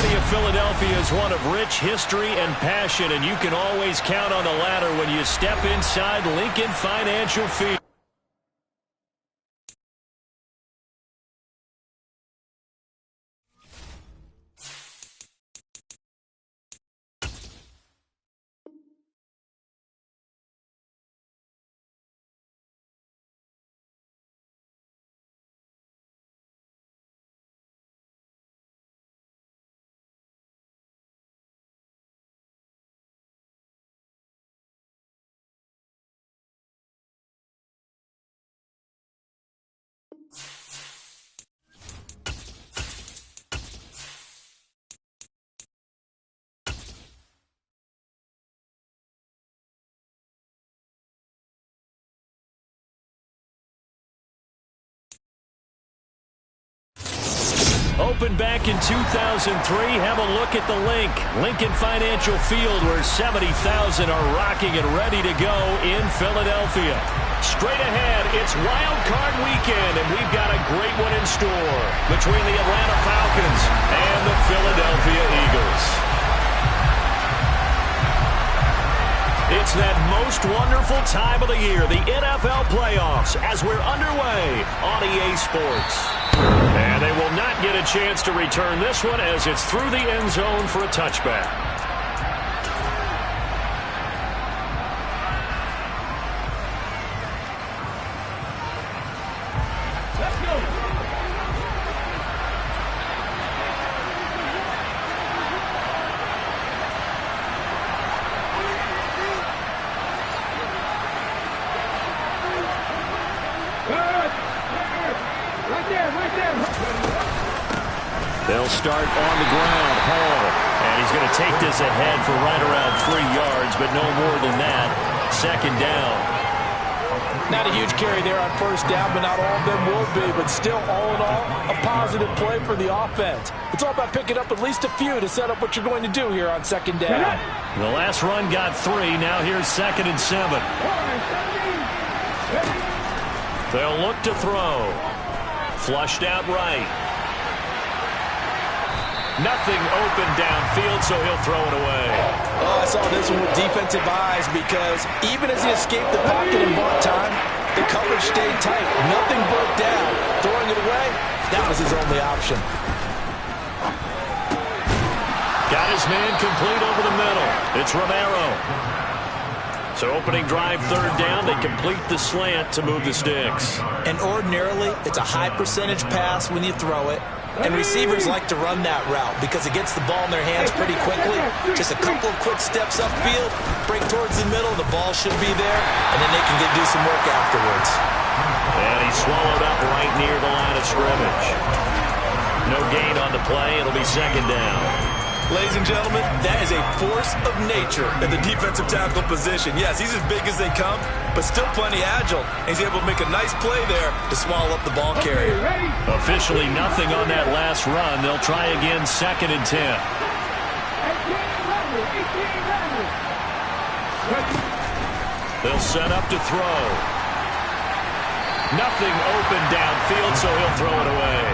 city of Philadelphia is one of rich history and passion, and you can always count on the ladder when you step inside Lincoln Financial Field. Opened back in 2003. Have a look at the Lincoln Financial Field, where 70,000 are rocking and ready to go in Philadelphia. Straight ahead, it's Wildcard weekend, and we've got a great one in store between the Atlanta Falcons and the Philadelphia Eagles. It's that most wonderful time of the year, the NFL playoffs, as we're underway on EA Sports. And they will not get a chance to return this one, as it's through the end zone for a touchback. Let's go. They'll start on the ground. Hall. And he's going to take this ahead for right around 3 yards, but no more than that. Second down. Not a huge carry there on first down, but not all of them will be. But still, all in all, a positive play for the offense. It's all about picking up at least a few to set up what you're going to do here on second down. The last run got 3. Now here's 2nd and 7. They'll look to throw. Flushed out right. Nothing open downfield, so he'll throw it away. Oh, I saw this one with defensive eyes, because even as he escaped the pocket and bought time, the coverage stayed tight. Nothing broke down. Throwing it away, that was his only option. Got his man complete over the middle. It's Romero. So opening drive, 3rd down. They complete the slant to move the sticks. And ordinarily, it's a high percentage pass when you throw it. And receivers like to run that route because it gets the ball in their hands pretty quickly. Just a couple of quick steps upfield, break towards the middle, the ball should be there, and then they can do some work afterwards. And he's swallowed up right near the line of scrimmage. No gain on the play. It'll be 2nd down. Ladies and gentlemen, that is a force of nature in the defensive tackle position. Yes, he's as big as they come, but still plenty agile. He's able to make a nice play there to swallow up the ball carrier. Officially nothing on that last run. They'll try again, 2nd and 10. They'll set up to throw. Nothing open downfield, so he'll throw it away.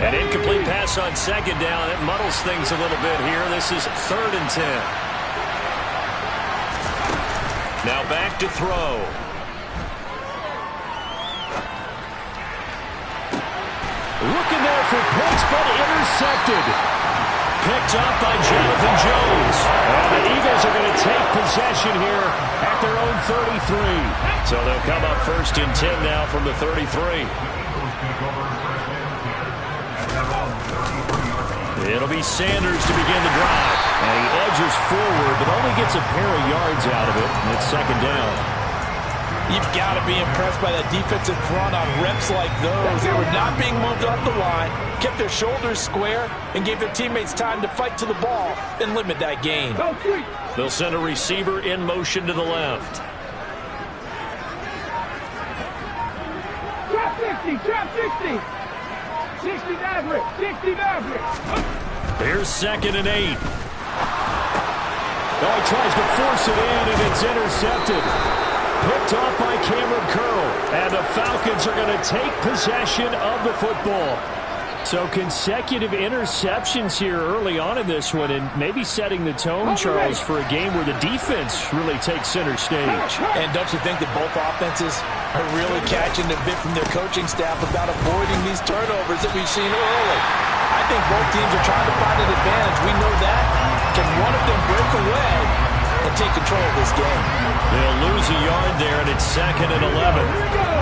An incomplete pass on 2nd down. It muddles things a little bit here. This is 3rd and 10. Now back to throw. Looking there for points, but intercepted. Picked up by Jonathan Jones. And the Eagles are going to take possession here at their own 33. So they'll come up 1st and 10 now from the 33. It'll be Sanders to begin the drive. And he edges forward, but only gets a pair of yards out of it. And it's 2nd down. You've got to be impressed by that defensive front on reps like those. They were not being moved off the line, kept their shoulders square, and gave their teammates time to fight to the ball and limit that gain. They'll send a receiver in motion to the left. Here's 2nd and 8. Oh, he tries to force it in, and it's intercepted. Picked off by Cameron Curl. And the Falcons are going to take possession of the football. So consecutive interceptions here early on in this one, and maybe setting the tone, Charles, for a game where the defense really takes center stage. And don't you think that both offenses are really catching a bit from their coaching staff about avoiding these turnovers that we've seen early? I think both teams are trying to find an advantage. We know that. Can one of them break away and take control of this game? They'll lose a yard there, and it's 2nd and 11. Let's go!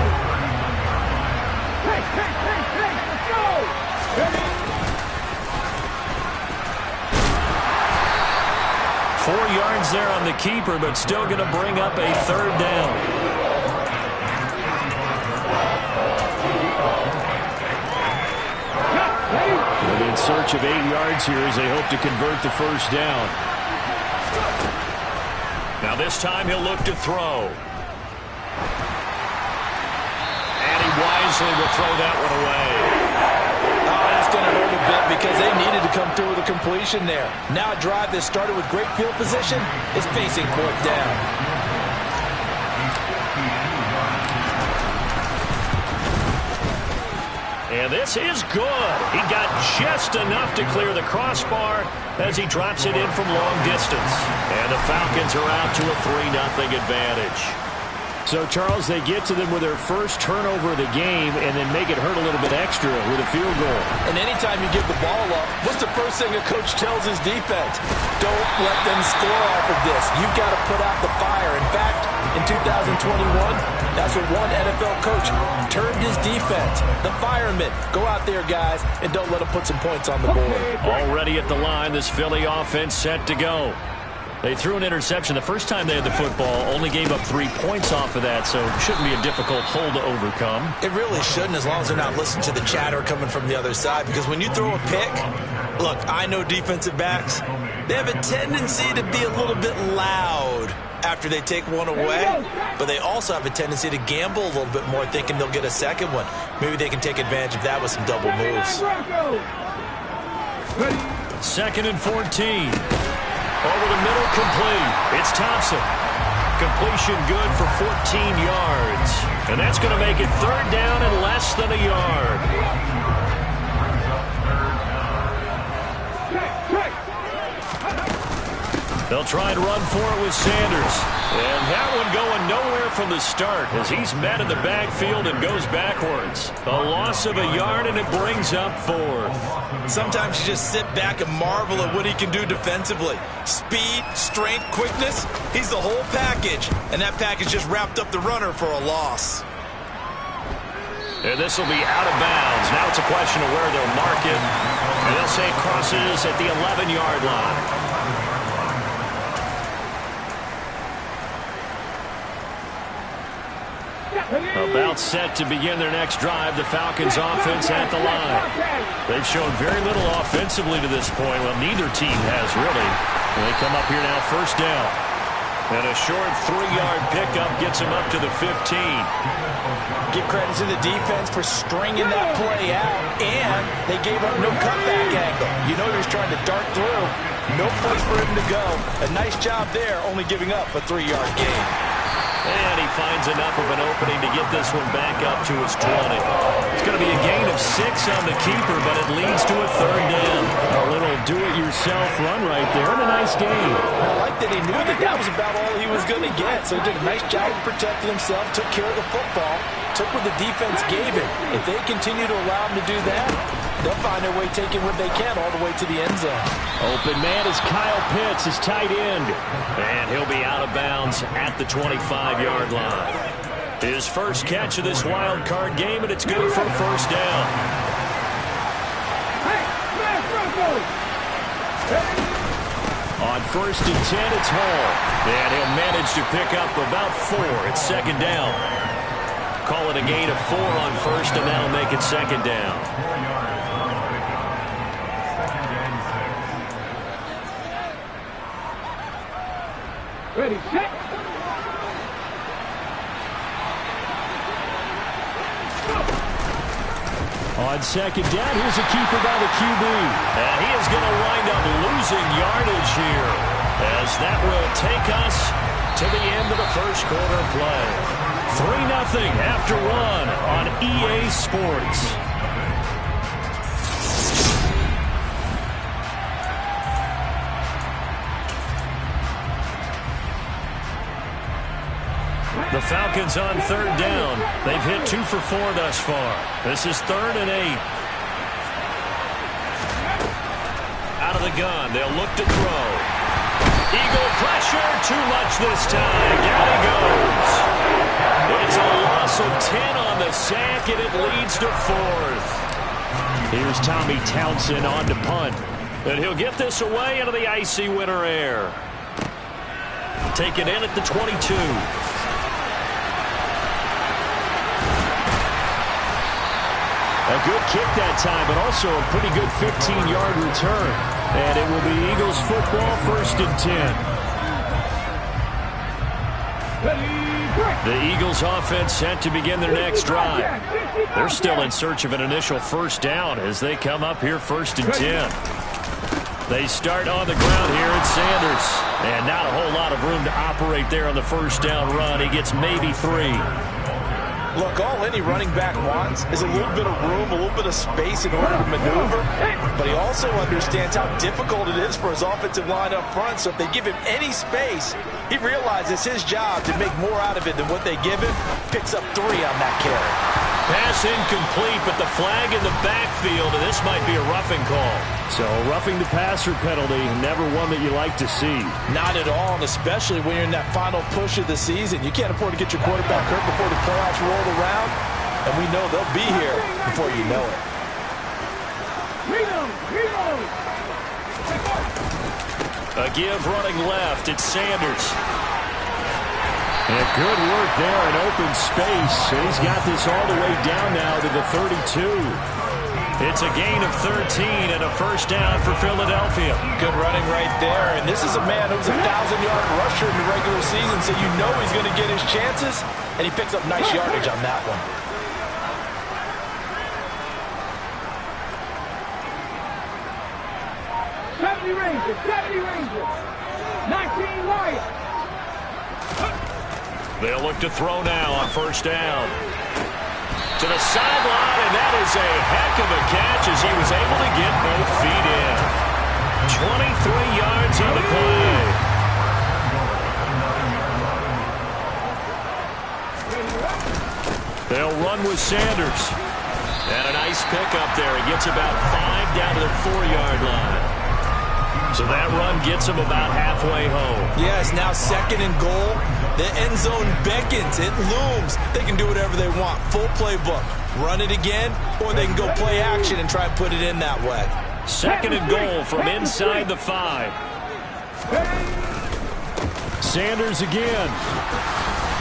4 yards there on the keeper, but still going to bring up a 3rd down. And in search of 8 yards here as they hope to convert the 1st down. Now this time he'll look to throw. And he wisely will throw that one away. Going to hurt a bit because they needed to come through with a completion there. Now a drive that started with great field position is facing 4th down. And this is good. He got just enough to clear the crossbar as he drops it in from long distance. And the Falcons are out to a 3-0 advantage. So, Charles, they get to them with their first turnover of the game and then make it hurt a little bit extra with a field goal. And anytime you give the ball up, what's the first thing a coach tells his defense? Don't let them score off of this. You've got to put out the fire. In fact, in 2021, that's what one NFL coach termed his defense. The firemen. Go out there, guys, and don't let them put some points on the board. Already at the line, this Philly offense set to go. They threw an interception the first time they had the football, only gave up 3 points off of that, so it shouldn't be a difficult hole to overcome. It really shouldn't, as long as they're not listening to the chatter coming from the other side, because when you throw a pick, look, I know defensive backs, they have a tendency to be a little bit loud after they take one away, but they also have a tendency to gamble a little bit more, thinking they'll get a second one. Maybe they can take advantage of that with some double moves. 2nd and 14. Over the middle, complete. It's Thompson. Completion good for 14 yards. And that's going to make it 3rd down and less than a yard. They'll try and run for it with Sanders. And that one going nowhere from the start as he's met in the backfield and goes backwards. A loss of a yard, and it brings up 4th. Sometimes you just sit back and marvel at what he can do defensively. Speed, strength, quickness, he's the whole package. And that package just wrapped up the runner for a loss. And this will be out of bounds. Now it's a question of where they'll mark it. And they'll say it crosses at the 11-yard line. About set to begin their next drive, the Falcons offense at the line. They've shown very little offensively to this point. Well, neither team has really. And they come up here now, 1st down. And a short 3-yard pickup gets him up to the 15. Give credit to the defense for stringing that play out, and they gave up no cutback angle. You know he was trying to dart through. No place for him to go. A nice job there, only giving up a 3-yard gain. And he finds enough of an opening to get this one back up to his 20. It's going to be a gain of 6 on the keeper, but it leads to a 3rd down. A little do-it-yourself run right there, and a nice gain. I like that he knew that that was about all he was going to get, so he did a nice job of protecting himself, took care of the football, took what the defense gave him. If they continue to allow him to do that, they'll find their way taking what they can all the way to the end zone. Open man is Kyle Pitts, his tight end. And he'll be out of bounds at the 25-yard line. His first catch of this wild card game, and it's good for a 1st down. On 1st and 10, it's Hall. And he'll manage to pick up about 4. It's 2nd down. Call it a gain of 4 on 1st, and that'll make it 2nd down. Ready, set. Go. On second down, here's a keeper by the QB. And he is going to wind up losing yardage here, as that will take us to the end of the first quarter play. 3-0 after one on EA Sports. The Falcons on third down. They've hit 2 for 4 thus far. This is 3rd and 8. Out of the gun. They'll look to throw. Eagle pressure. Too much this time. Down he goes. It's a loss of 10 on the sack, and it leads to 4th. Here's Tommy Townsend on to punt. And he'll get this away into the icy winter air. Taken in at the 22. A good kick that time, but also a pretty good 15-yard return. And it will be Eagles football, 1st and 10. The Eagles offense set to begin their next drive. They're still in search of an initial first down as they come up here 1st and 10. They start on the ground here at Sanders. And not a whole lot of room to operate there on the first down run. He gets maybe 3. Look, all any running back wants is a little bit of room, a little bit of space in order to maneuver. But he also understands how difficult it is for his offensive line up front. So if they give him any space, he realizes his job to make more out of it than what they give him. Picks up 3 on that carry. Pass incomplete, but the flag in the backfield, and this might be a roughing call. So roughing the passer penalty, never one that you like to see. Not at all, and especially when you're in that final push of the season. You can't afford to get your quarterback hurt before the playoffs roll around, and we know they'll be here before you know it. A give running left, it's Sanders. And good work there in open space. And he's got this all the way down now to the 32. It's a gain of 13 and a first down for Philadelphia. Good running right there. And this is a man who's a 1,000-yard rusher in the regular season, so you know he's going to get his chances. And he picks up nice yardage on that one. Rangers, 70 Rangers, 19 Lions. They'll look to throw now on first down. To the sideline, and that is a heck of a catch as he was able to get both feet in. 23 yards on the play. They'll run with Sanders. And a nice pickup there. He gets about 5 down to the 4-yard line. So that run gets him about halfway home. Yes, now 2nd and goal. The end zone beckons. It looms. They can do whatever they want. Full playbook. Run it again, or they can go play action and try and put it in that way. 2nd and goal from inside the 5. Sanders again.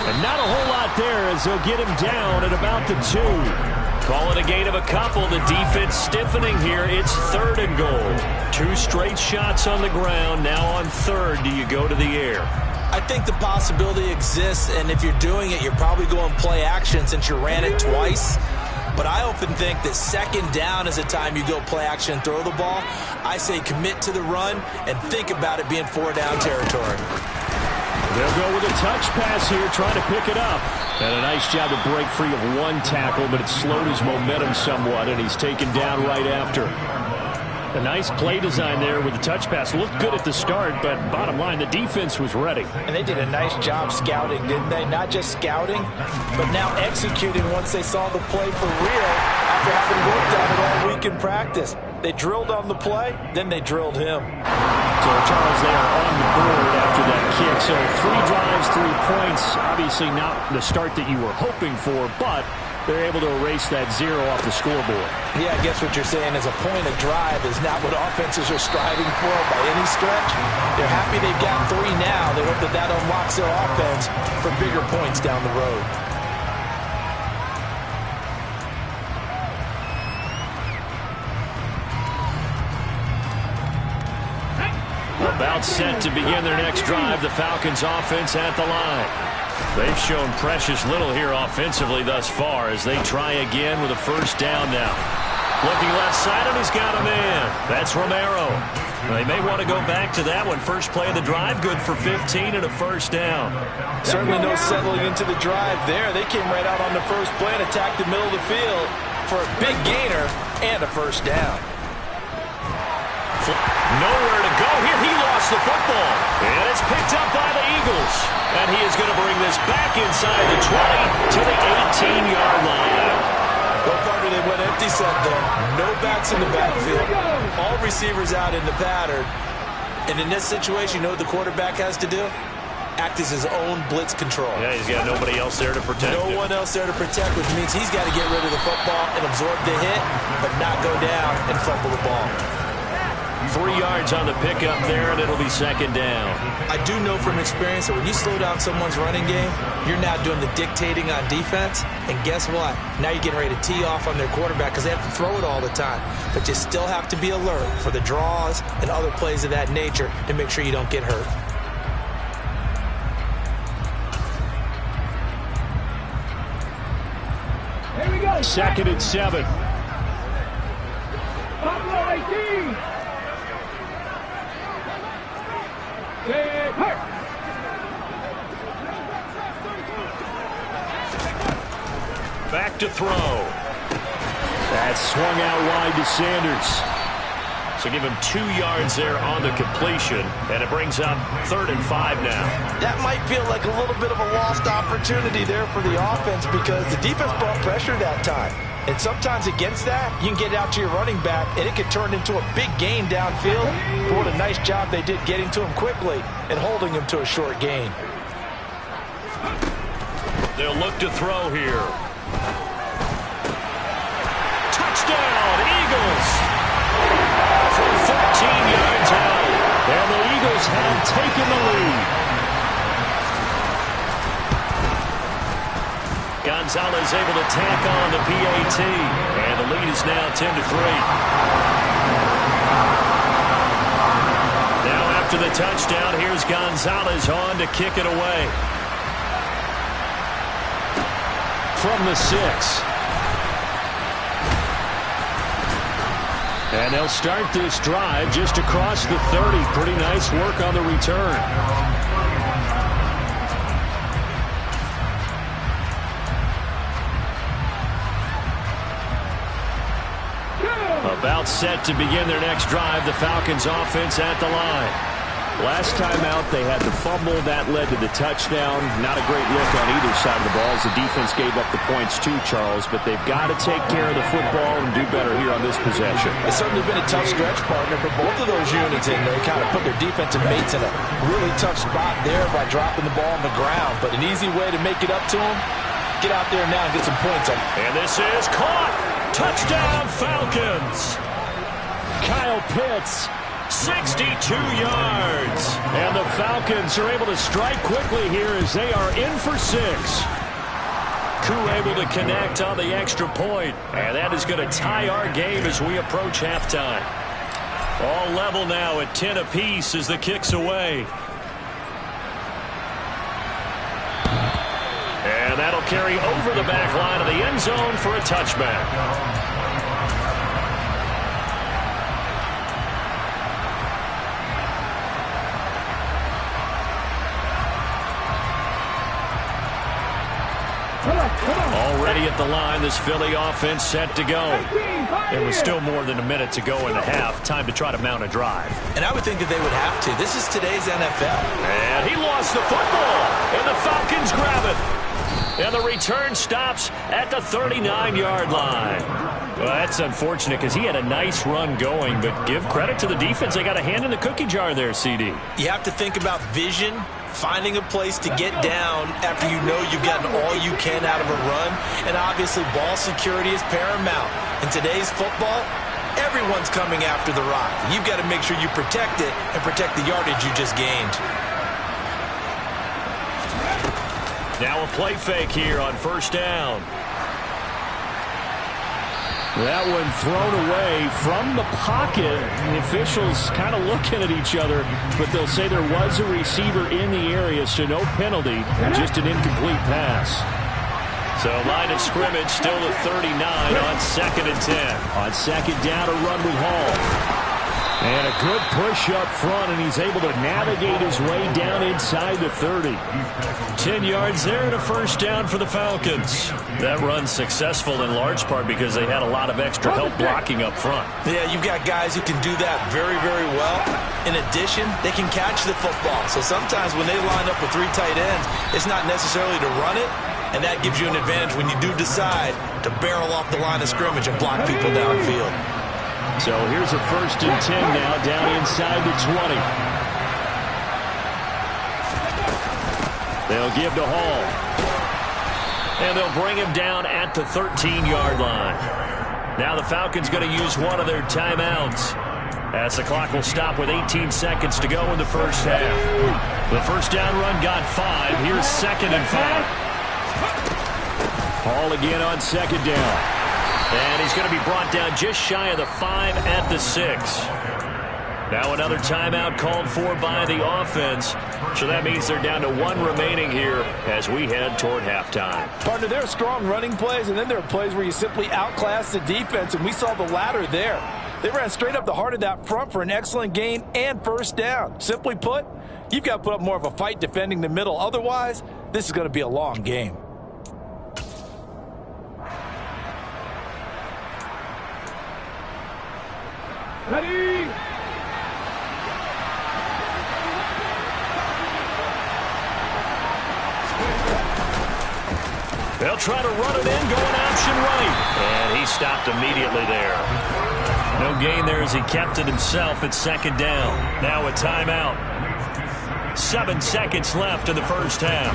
And not a whole lot there as they'll get him down at about the 2. Call it a gain of a couple. The defense stiffening here. It's 3rd and goal. 2 straight shots on the ground. Now on 3rd, do you go to the air? I think the possibility exists, and if you're doing it, you're probably going play action since you ran it twice. But I often think that 2nd down is the time you go play action and throw the ball. I say commit to the run and think about it being 4-down territory. They'll go with a touch pass here, trying to pick it up. And a nice job to break free of 1 tackle, but it slowed his momentum somewhat, and he's taken down right after. A nice play design there with the touch pass. Looked good at the start, but bottom line, the defense was ready. And they did a nice job scouting, didn't they? Not just scouting, but now executing once they saw the play for real after having worked on it all week in practice. They drilled on the play, then they drilled him. So, Charles, they are on the board after that kick. So 3 drives, 3 points. Obviously not the start that you were hoping for, but they're able to erase that 0 off the scoreboard. Yeah, I guess what you're saying is a point of drive is not what offenses are striving for by any stretch. They're happy they've got 3 now. They hope that that unlocks their offense for bigger points down the road. About set to begin their next drive, the Falcons offense at the line. They've shown precious little here offensively thus far as they try again with a first down now. Looking left side, and he's got a man. That's Romero. They may want to go back to that one. First play of the drive, good for 15 and a first down. Certainly no settling into the drive there. They came right out on the first play and attacked the middle of the field for a big gainer and a first down. Nowhere to go here. He lost the football. And it's picked up by the Eagles. And he is going to bring this back inside the 20 to the 18-yard line. Go Carter, they went empty set there. No backs in the backfield. All receivers out in the pattern. And in this situation, you know what the quarterback has to do? Act as his own blitz control. Yeah, he's got nobody else there to protect him. No one else there to protect, which means he's got to get rid of the football and absorb the hit, but not go down and fumble the ball. 3 yards on the pickup there, and it'll be second down. I do know from experience that when you slow down someone's running game, you're now doing the dictating on defense, and guess what? Now you're getting ready to tee off on their quarterback because they have to throw it all the time. But you still have to be alert for the draws and other plays of that nature to make sure you don't get hurt. Here we go. Second and 7. Buffalo 18. Back to throw. That's swung out wide to Sanders. So give him 2 yards there on the completion, and it brings up 3rd and 5 now. That might feel like a little bit of a lost opportunity there for the offense because the defense brought pressure that time. And sometimes against that, you can get out to your running back, and it could turn into a big gain downfield. But what a nice job they did getting to him quickly and holding him to a short gain. They'll look to throw here. Touchdown, Eagles! From 14 yards out. And the Eagles have taken the lead. Gonzalez able to tack on the PAT. And the lead is now 10-3. Now after the touchdown, here's Gonzalez on to kick it away. From the 6. And they'll start this drive just across the 30. Pretty nice work on the return. About set to begin their next drive. The Falcons offense at the line. Last time out, they had the fumble. That led to the touchdown. Not a great look on either side of the ball as the defense gave up the points too, Charles. But they've got to take care of the football and do better here on this possession. It's certainly been a tough stretch, partner, for both of those units. And they kind of put their defensive mates in a really tough spot there by dropping the ball on the ground. But an easy way to make it up to them, get out there now and get some points on. And this is caught. Touchdown, Falcons. Kyle Pitts, 62 yards. And the Falcons are able to strike quickly here as they are in for 6. Koo able to connect on the extra point. And that is going to tie our game as we approach halftime. All level now at 10 apiece as the kick's away. And that'll carry over the back line of the end zone for a touchback. Already at the line, this Philly offense set to go. There was still more than a minute to go in the half. Time to try to mount a drive. And I would think that they would have to. This is today's NFL. And he lost the football. And the Falcons grab it. And the return stops at the 39-yard line. Well, that's unfortunate because he had a nice run going, but give credit to the defense. They got a hand in the cookie jar there, CD. You have to think about vision, finding a place to get down after you know you've gotten all you can out of a run, and obviously ball security is paramount. In today's football, everyone's coming after the rock. You've got to make sure you protect it and protect the yardage you just gained. Now a play fake here on first down. That one thrown away from the pocket. The officials kind of looking at each other, but they'll say there was a receiver in the area, so no penalty, just an incomplete pass. So line of scrimmage still to 39 on 2nd and 10. On 2nd down, a run with Hall. And a good push up front, and he's able to navigate his way down inside the 30. 10 yards there and a first down for the Falcons. That run's successful in large part because they had a lot of extra help blocking up front. Yeah, you've got guys who can do that very, very well. In addition, they can catch the football. So sometimes when they line up with 3 tight ends, it's not necessarily to run it, and that gives you an advantage when you do decide to barrel off the line of scrimmage and block people downfield. So here's a 1st and 10 now, down inside the 20. They'll give to Hall. And they'll bring him down at the 13-yard line. Now the Falcons going to use one of their timeouts, as the clock will stop with 18 seconds to go in the first half. The first down run got 5. Here's 2nd and 5. Hall again on 2nd down. And he's going to be brought down just shy of the 5 at the 6. Now another timeout called for by the offense. So that means they're down to 1 remaining here as we head toward halftime. Partner, there are strong running plays, and then there are plays where you simply outclass the defense, and we saw the latter there. They ran straight up the heart of that front for an excellent gain and first down. Simply put, you've got to put up more of a fight defending the middle. Otherwise, this is going to be a long game. Ready? They'll try to run it in, going option right. And he stopped immediately there. No gain there as he kept it himself at 2nd down. Now a timeout. 7 seconds left in the first half.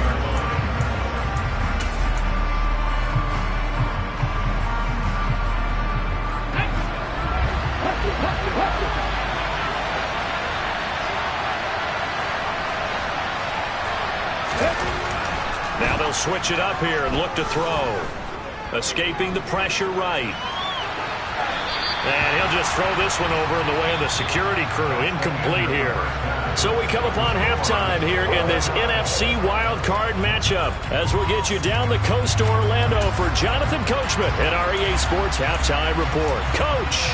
Now they'll switch it up here and look to throw. Escaping the pressure right. And he'll just throw this one over in the way of the security crew. Incomplete here. So we come upon halftime here in this NFC Wildcard matchup, as we'll get you down the coast to Orlando for Jonathan Coachman and our EA Sports Halftime Report. Coach!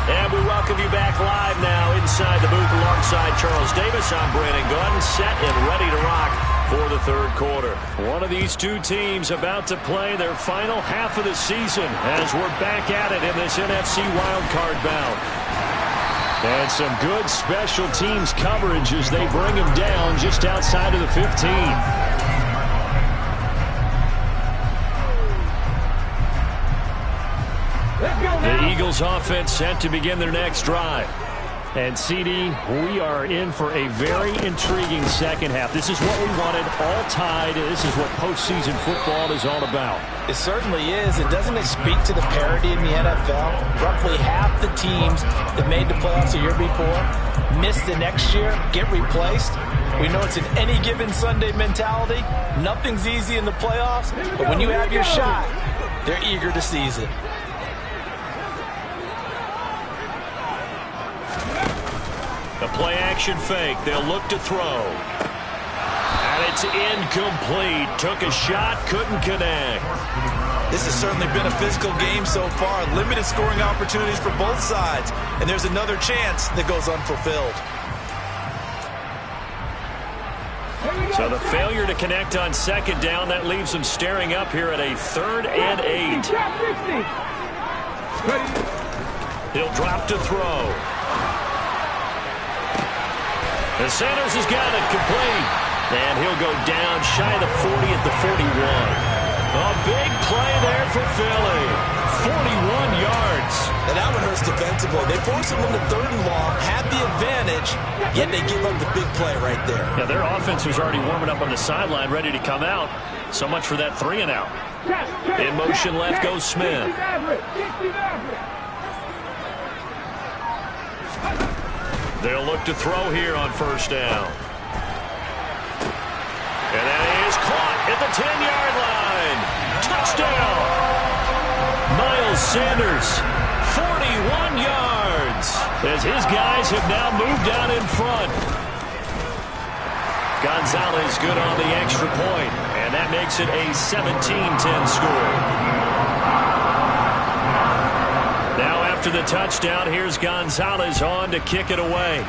And we welcome you back live now inside the booth alongside Charles Davis. I'm Brandon Gunn, set and ready to rock for the 3rd quarter. One of these 2 teams about to play their final half of the season as we're back at it in this NFC wildcard bout. And some good special teams coverage as they bring him down just outside of the 15. The Eagles offense set to begin their next drive. And CD, we are in for a very intriguing second half. This is what we wanted, all tied. This is what postseason football is all about. It certainly is. And doesn't it speak to the parity in the NFL? Roughly half the teams that made the playoffs the year before miss the next year, get replaced. We know it's an any given Sunday mentality. Nothing's easy in the playoffs, but when you have your shot, they're eager to seize it. The play-action fake. They'll look to throw. And it's incomplete. Took a shot, couldn't connect. This has certainly been a physical game so far. Limited scoring opportunities for both sides. And there's another chance that goes unfulfilled. So the failure to connect on 2nd down, that leaves them staring up here at a 3rd and 8. He'll drop to throw. And Sanders has got it complete. And he'll go down shy of the 40 at the 41. A big play there for Philly. 41 yards. And that one hurts defensively. They force him into 3rd and long, had the advantage, yet they give up the big play right there. Yeah, their offense was already warming up on the sideline, ready to come out. So much for that 3 and out. In motion left goes Smith. They'll look to throw here on 1st down. And that is caught at the 10-yard line. Touchdown! Miles Sanders, 41 yards, as his guys have now moved out in front. Gonzalez good on the extra point, and that makes it a 17-10 score. Now after the touchdown, here's Gonzalez on to kick it away.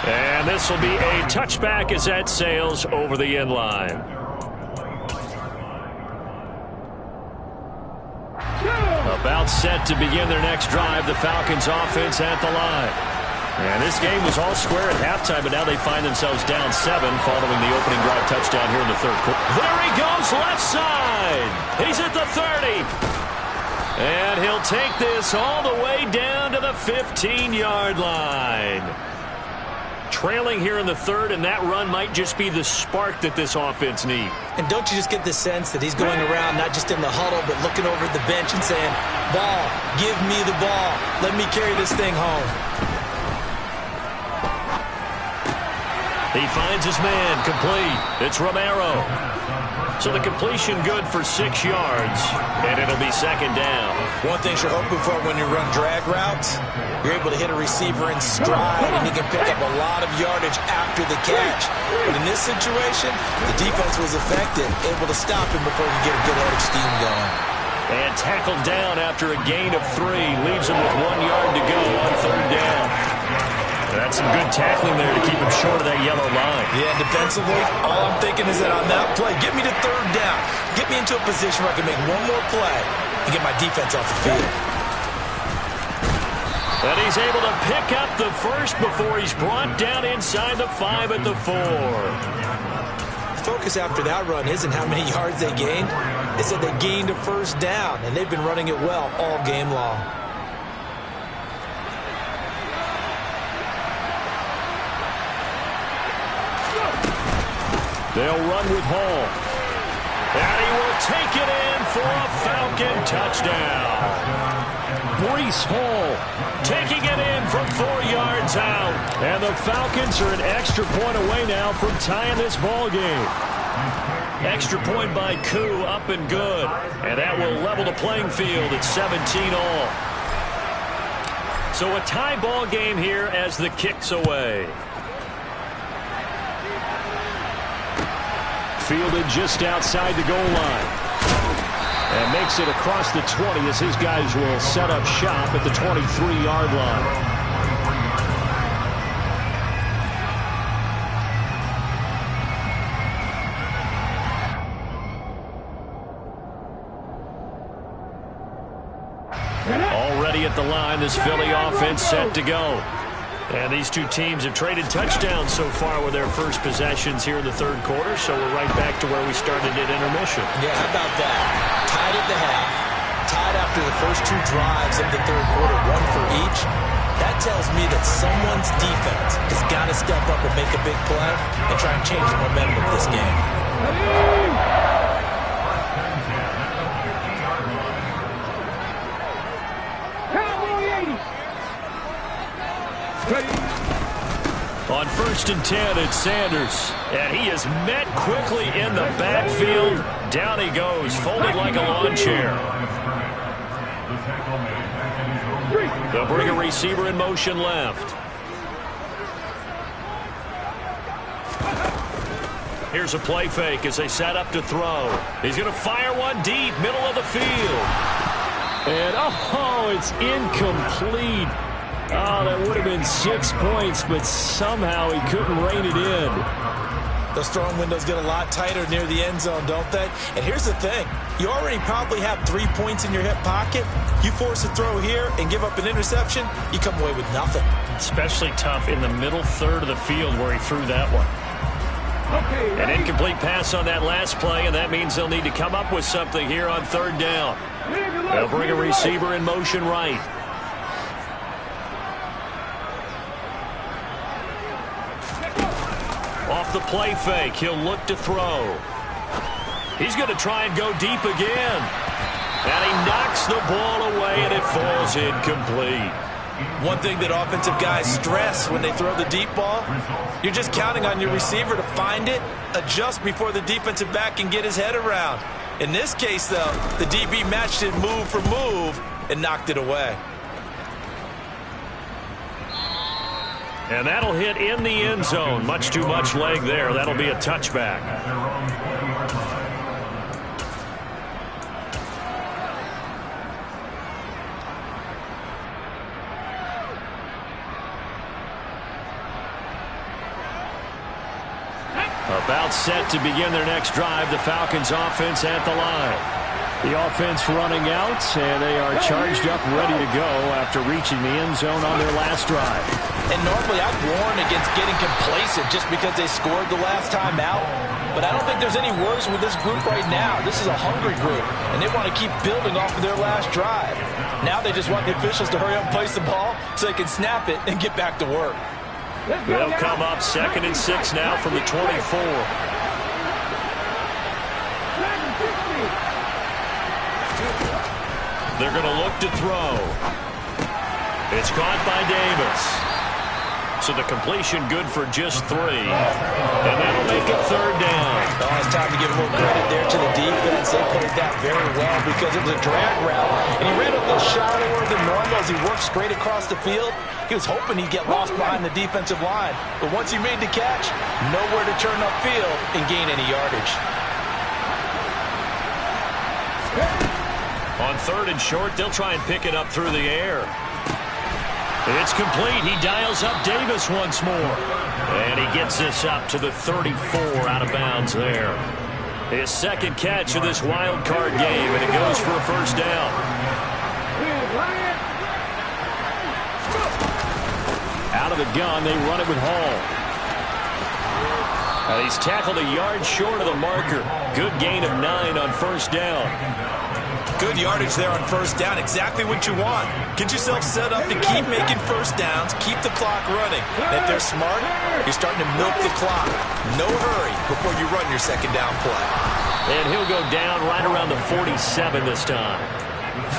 And this will be a touchback as that sails over the end line. About set to begin their next drive, the Falcons offense at the line. And this game was all square at halftime, but now they find themselves down 7 following the opening drive touchdown here in the third quarter. There he goes, left side. He's at the 30. And he'll take this all the way down to the 15-yard line. Trailing here in the third, and that run might just be the spark that this offense needs. And don't you just get the sense that he's going around not just in the huddle, but looking over at the bench and saying, ball, give me the ball. Let me carry this thing home. He finds his man, complete. It's Romero. So the completion good for 6 yards, and it'll be second down. One thing you're hoping for when you run drag routes, you're able to hit a receiver in stride, and he can pick up a lot of yardage after the catch. But in this situation, the defense was effective, able to stop him before he could get a good head of steam going. And tackled down after a gain of 3, leaves him with 1 yard to go on third down. That's some good tackling there to keep him short of that yellow line. Yeah, defensively, all I'm thinking is that on that play, get me to third down. Get me into a position where I can make one more play and get my defense off the field. And he's able to pick up the first before he's brought down inside the 5 at the 4. The focus after that run isn't how many yards they gained. It's that they gained a first down, and they've been running it well all game long. They'll run with Hall. And he will take it in for a Falcon touchdown. Breece Hall taking it in from 4 yards out. And the Falcons are an extra point away now from tying this ball game. Extra point by Koo, up and good. And that will level the playing field at 17 all. So a tie ball game here as the kick's away. Fielded just outside the goal line. And makes it across the 20 as his guys will set up shop at the 23-yard line. Already at the line, this Philly offense set to go. And these two teams have traded touchdowns so far with their first possessions here in the third quarter, so we're right back to where we started at intermission. Yeah, how about that? Tied at the half, tied after the first 2 drives of the third quarter, 1 for each. That tells me that someone's defense has got to step up and make a big play and try and change the momentum of this game. On 1st and 10, it's Sanders. And he is met quickly in the backfield. Down he goes, folded like a lawn chair. They'll bring a receiver in motion left. Here's a play fake as they set up to throw. He's going to fire one deep, middle of the field. And, oh, it's incomplete. Oh, that would have been 6 points, but somehow he couldn't rein it in. Those throwing windows get a lot tighter near the end zone, don't they? And here's the thing. You already probably have 3 points in your hip pocket. You force a throw here and give up an interception, you come away with nothing. Especially tough in the middle third of the field where he threw that one. An incomplete pass on that last play, and that means they'll need to come up with something here on third down. They'll bring a receiver in motion right. Off the play fake, he'll look to throw. He's going to try and go deep again. And he knocks the ball away, and it falls incomplete. One thing that offensive guys stress when they throw the deep ball, you're just counting on your receiver to find it, adjust before the defensive back can get his head around. In this case, though, the DB matched it move for move and knocked it away. And that'll hit in the end zone. Much too much leg there. That'll be a touchback. About set to begin their next drive. The Falcons offense at the line. The offense running out, and they are charged up, ready to go after reaching the end zone on their last drive. And normally I'd warn against getting complacent just because they scored the last time out. But I don't think there's any worries with this group right now. This is a hungry group, and they want to keep building off of their last drive. Now they just want the officials to hurry up and place the ball so they can snap it and get back to work. They'll come up 2nd and 6 now from the 24. They're going to look to throw. It's caught by Davis. So the completion good for just 3. And that'll make it 3rd down. Oh, it's time to give a little credit there to the defense. They played that very well because it was a drag route. And he ran a little shallower than normal as he worked straight across the field. He was hoping he'd get lost behind the defensive line. But once he made the catch, nowhere to turn upfield and gain any yardage. On 3rd and short, they'll try and pick it up through the air. It's complete. He dials up Davis once more. And he gets this up to the 34 out of bounds there. His 2nd catch of this wild card game, and it goes for a 1st down. Out of the gun, they run it with Hall. He's tackled a yard short of the marker. Good gain of 9 on 1st down. Good yardage there on 1st down. Exactly what you want. Get yourself set up to keep making 1st downs, keep the clock running. And if they're smart, you're starting to milk the clock. No hurry before you run your 2nd down play. And he'll go down right around the 47 this time.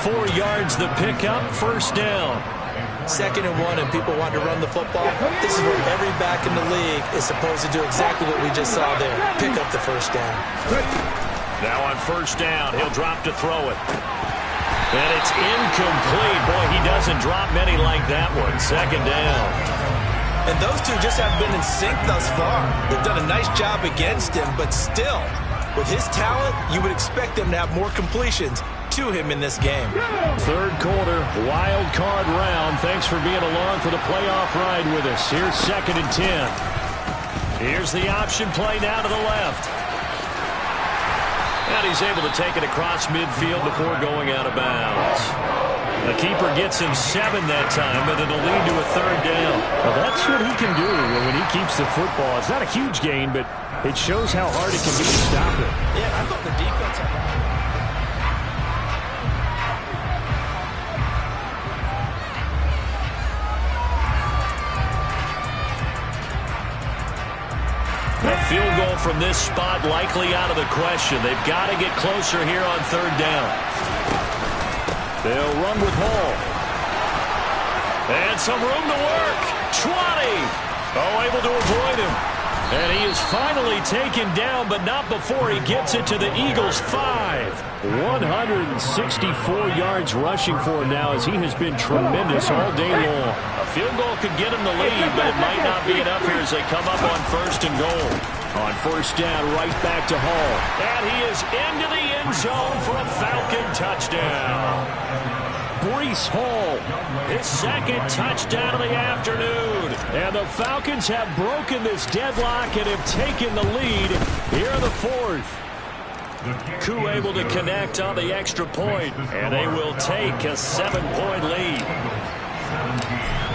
4 yards the pickup, 1st down. 2nd and 1, and people want to run the football. This is where every back in the league is supposed to do exactly what we just saw there. Pick up the 1st down. Now on 1st down, he'll drop to throw it. And it's incomplete. Boy, he doesn't drop many like that one. 2nd down. And those two just haven't been in sync thus far. They've done a nice job against him, but still, with his talent, you would expect them to have more completions to him in this game. 3rd quarter, wild card round. Thanks for being along for the playoff ride with us. Here's 2nd and 10. Here's the option play now to the left. And he's able to take it across midfield before going out of bounds. The keeper gets him 7 that time, but it'll lead to a 3rd down. Well, that's what he can do when he keeps the football. It's not a huge gain, but it shows how hard it can be to stop it. Yeah, I thought the defense had that. A field goal from this spot likely out of the question. They've got to get closer here on 3rd down. They'll run with Hall. And some room to work. 20. Oh, able to avoid him. And he is finally taken down, but not before he gets it to the Eagles' 5. 164 yards rushing for him now as he has been tremendous all day long. A field goal could get him the lead, but it might not be enough here as they come up on 1st and goal. On 1st down, right back to Hall. And he is into the end zone for a Falcon touchdown. Breece Hall, his 2nd touchdown of the afternoon. And the Falcons have broken this deadlock and have taken the lead here in the 4th. Koo able to connect on the extra point, and they will take a 7-point lead.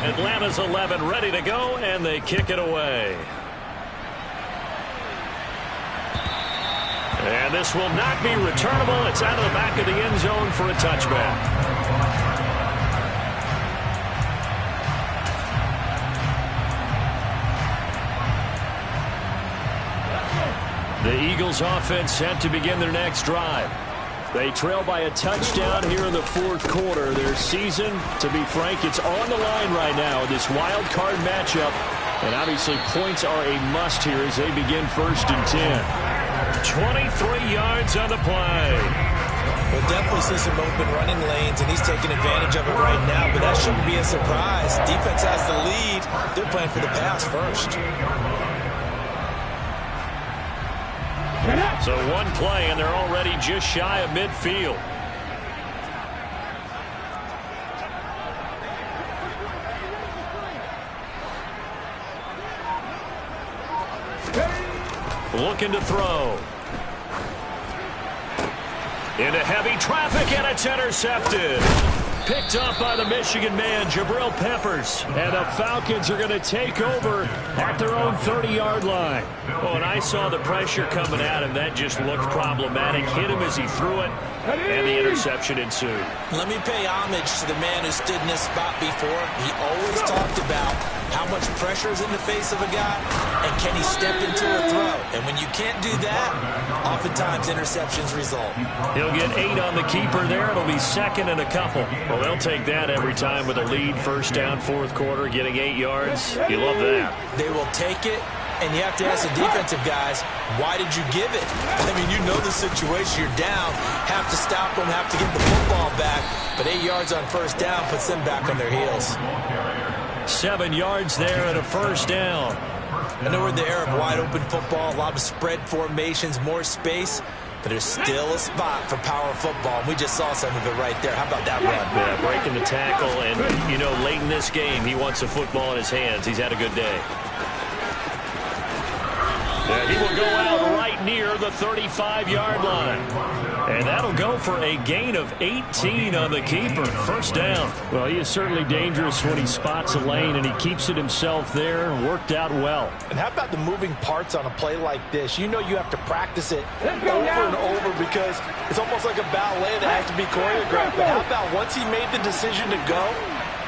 Atlanta's 11 ready to go, and they kick it away. And this will not be returnable. It's out of the back of the end zone for a touchback. The Eagles offense set to begin their next drive. They trail by a touchdown here in the 4th quarter. Their season, to be frank, it's on the line right now in this wild card matchup. And obviously points are a must here as they begin 1st and 10. 23 yards on the play. We'll definitely see some open running lanes, and he's taking advantage of it right now, but that shouldn't be a surprise. Defense has the lead. They're playing for the pass first. So one play, and they're already just shy of midfield. Looking to throw. Into heavy traffic, and it's intercepted. Picked up by the Michigan man, Jabril Peppers. And the Falcons are going to take over at their own 30-yard line. Oh, and I saw the pressure coming at him. That just looked problematic. Hit him as he threw it, and the interception ensued. Let me pay homage to the man who stood in this spot before. He always talked about how much pressure is in the face of a guy, and can he step into a throw? And when you can't do that, oftentimes interceptions result. He'll get 8 on the keeper there. It'll be second and a couple. Well, they'll take that every time with a lead. First down, fourth quarter, getting 8 yards. You love that. They will take it, and you have to ask the defensive guys, why did you give it? I mean, you know the situation. You're down, have to stop them, have to get the football back. But 8 yards on first down puts them back on their heels. 7 yards there and a first down. I know we're in the era of wide-open football, a lot of spread formations, more space, but there's still a spot for power football. We just saw some of it right there. How about that run? Yeah, breaking the tackle, and, you know, late in this game, he wants the football in his hands. He's had a good day. Yeah, he will go out right near the 35-yard line. And that'll go for a gain of 18 on the keeper. First down. Well, he is certainly dangerous when he spots a lane, and he keeps it himself there. Worked out well. And how about the moving parts on a play like this? You know you have to practice it over and over because it's almost like a ballet that has to be choreographed. But how about once he made the decision to go,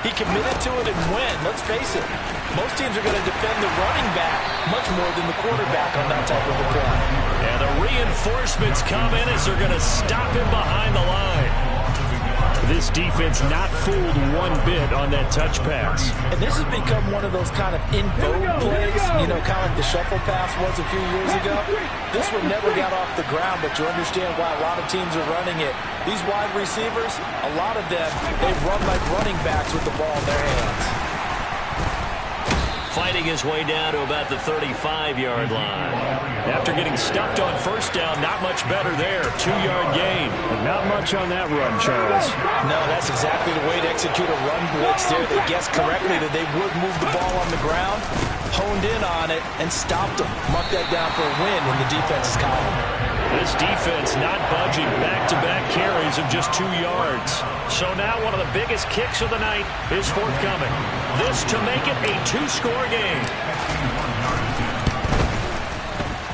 he committed to it and went. Let's face it, most teams are going to defend the running back much more than the quarterback on that type of a play. And the reinforcements come in as they're going to stop him behind the line. This defense not fooled one bit on that touch pass. And this has become one of those kind of in vogue plays, you know, kind of like the shuffle pass was a few years ago. This one never got off the ground, but you understand why a lot of teams are running it. These wide receivers, a lot of them, they run like running backs with the ball in their hands. Fighting his way down to about the 35-yard line. After getting stuffed on first down, not much better there. 2-yard gain. Not much on that run, Charles. No, that's exactly the way to execute a run blitz there. They guessed correctly that they would move the ball on the ground, honed in on it, and stopped them. Mark that down for a win in the defense's column. This defense not budging. Back-to-back carries of just 2 yards. So now one of the biggest kicks of the night is forthcoming. This to make it a 2-score game.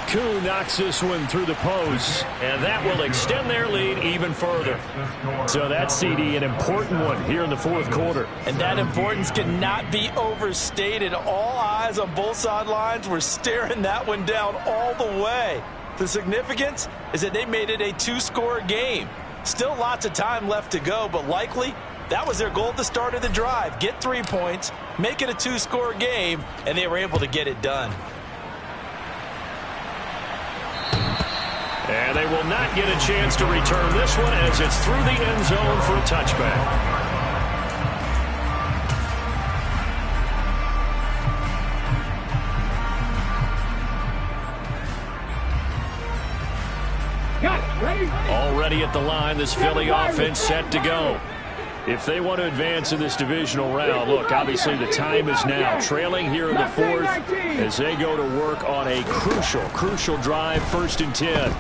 Koo knocks this one through the post. And that will extend their lead even further. So that CD, an important one here in the fourth quarter. And that importance cannot be overstated. All eyes on both sidelines were staring that one down all the way. The significance is that they made it a 2-score game. Still lots of time left to go, but likely that was their goal at the start of the drive. Get 3 points, make it a 2-score game, and they were able to get it done. And they will not get a chance to return this one as it's through the end zone for a touchback. Already at the line, this Philly offense set to go. If they want to advance in this divisional round, look, obviously the time is now. Trailing here in the fourth as they go to work on a crucial drive, 1st and 10.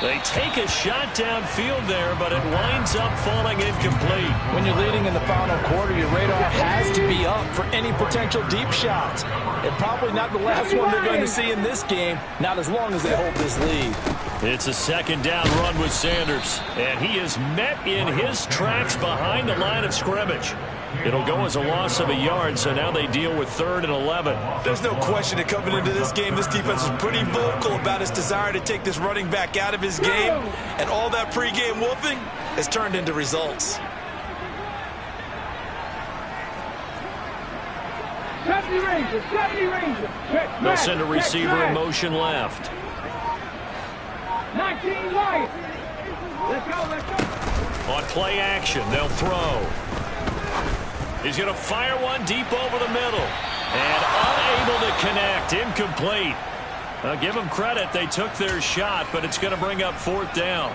They take a shot downfield there, but it winds up falling incomplete. When you're leading in the final quarter, your radar has to be up for any potential deep shots. And probably not the last one they're going to see in this game, not as long as they hold this lead. It's a 2nd down run with Sanders, and he is met in his tracks behind the line of scrimmage. It'll go as a loss of a yard, so now they deal with 3rd and 11. There's no question that coming into this game, this defense is pretty vocal about its desire to take this running back out of his game, and all that pregame wolfing has turned into results. They'll send a receiver in motion left. 19 light. Let's go, let's go. On play action, they'll throw. He's going to fire one deep over the middle. And unable to connect. Incomplete. Give them credit. They took their shot, but it's going to bring up 4th down.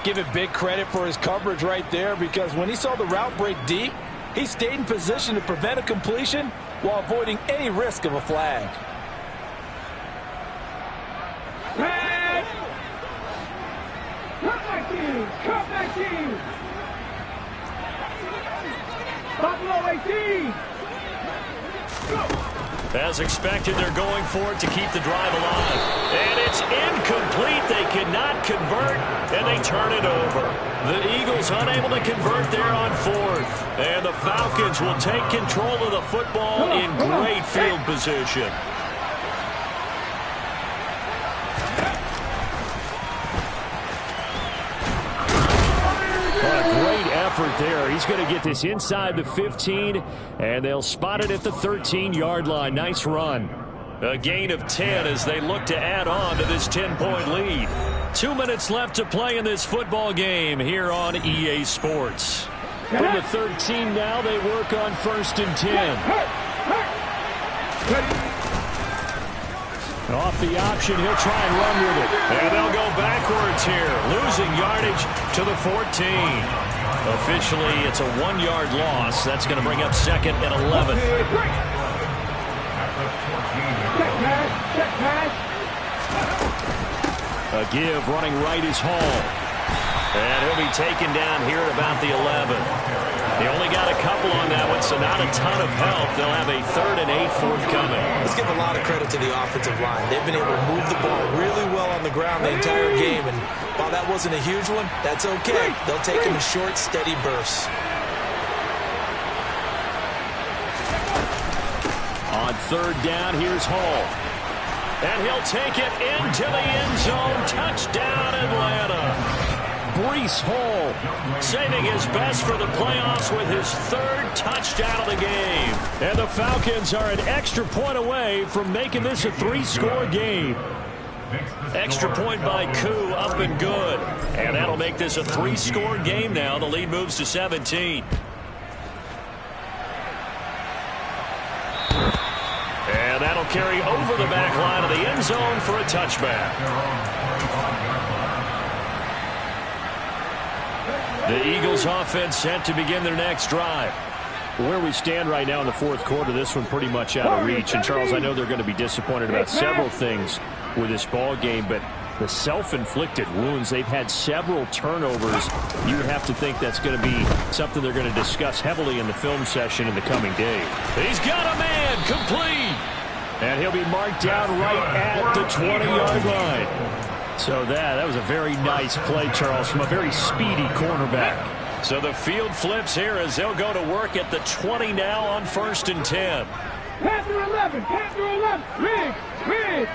Give it big credit for his coverage right there, because when he saw the route break deep, he stayed in position to prevent a completion while avoiding any risk of a flag. Red. Come back team. Come back team. Buffalo 18. Go. As expected, they're going for it to keep the drive alive. And it's incomplete. They cannot convert, and they turn it over. The Eagles unable to convert there on 4th. And the Falcons will take control of the football in great field position. There. He's going to get this inside the 15, and they'll spot it at the 13-yard line. Nice run. A gain of 10 as they look to add on to this 10-point lead. 2 minutes left to play in this football game here on EA Sports. From the 13 now, they work on 1st and 10. Off the option, he'll try and run with it. And they'll go backwards here, losing yardage to the 14. Officially, it's a 1-yard loss. That's going to bring up 2nd and 11. A give, running right is Hall. And he'll be taken down here at about the 11. They only got a couple on that one, so not a ton of help. They'll have a 3rd and 8 forthcoming. Let's give a lot of credit to the offensive line. They've been able to move the ball really well on the ground the entire game, and while that wasn't a huge one, that's okay. They'll take them in short, steady bursts. On 3rd down, here's Hall. And he'll take it into the end zone. Touchdown, Atlanta. Breece Hall saving his best for the playoffs with his 3rd touchdown of the game. And the Falcons are an extra point away from making this a 3-score game. Extra point by Koo, up and good. And that'll make this a 3-score game now. The lead moves to 17. And that'll carry over the back line of the end zone for a touchback. The Eagles offense set to begin their next drive. Where we stand right now in the 4th quarter, this one pretty much out of reach. And, Charles, I know they're going to be disappointed about several things with this ball game, but the self-inflicted wounds, they've had several turnovers. You would have to think that's going to be something they're going to discuss heavily in the film session in the coming days. He's got a man, complete. And he'll be marked down right at the 20-yard line. So that was a very nice play, Charles, from a very speedy cornerback. So the field flips here as they'll go to work at the 20 now on 1st and 10. Panther 11, Panther 11, Riggs.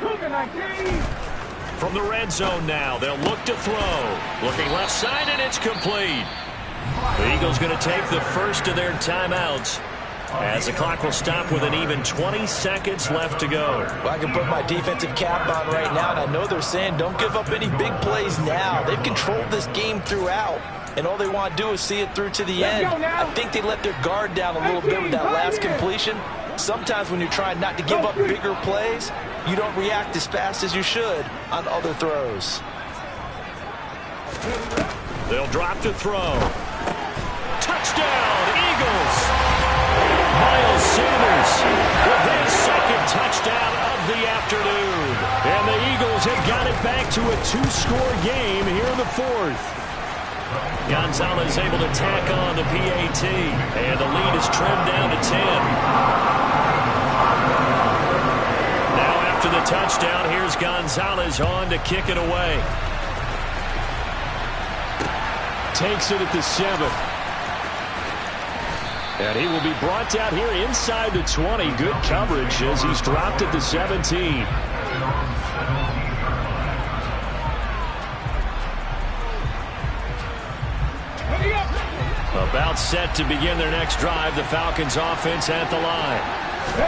Cougar 19. From the red zone now, they'll look to throw. Looking left side, and it's complete. The Eagles going to take the first of their timeouts, as the clock will stop with an even 20 seconds left to go. Well, I can put my defensive cap on right now, and I know they're saying don't give up any big plays now. They've controlled this game throughout, and all they want to do is see it through to the end. I think they let their guard down a little bit with that last completion. Sometimes when you're trying not to give up bigger plays, you don't react as fast as you should on other throws. They'll drop to throw. Touchdown, Eagles! Miles Sanders with his 2nd touchdown of the afternoon. And the Eagles have got it back to a 2-score game here in the 4th. Gonzalez able to tack on the PAT. And the lead is trimmed down to 10. Now after the touchdown, here's Gonzalez on to kick it away. Takes it at the 7. And he will be brought down here inside the 20. Good coverage as he's dropped at the 17. About set to begin their next drive. The Falcons offense at the line.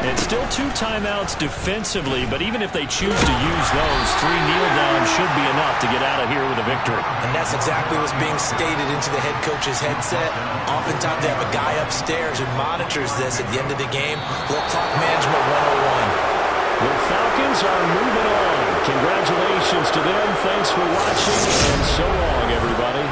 And still 2 timeouts defensively, but even if they choose to use those, 3 kneel downs should be enough to get out of here with a victory. And that's exactly what's being stated into the head coach's headset. Oftentimes they have a guy upstairs who monitors this at the end of the game. Little clock management 101. The Falcons are moving on. Congratulations to them. Thanks for watching, and so long, everybody.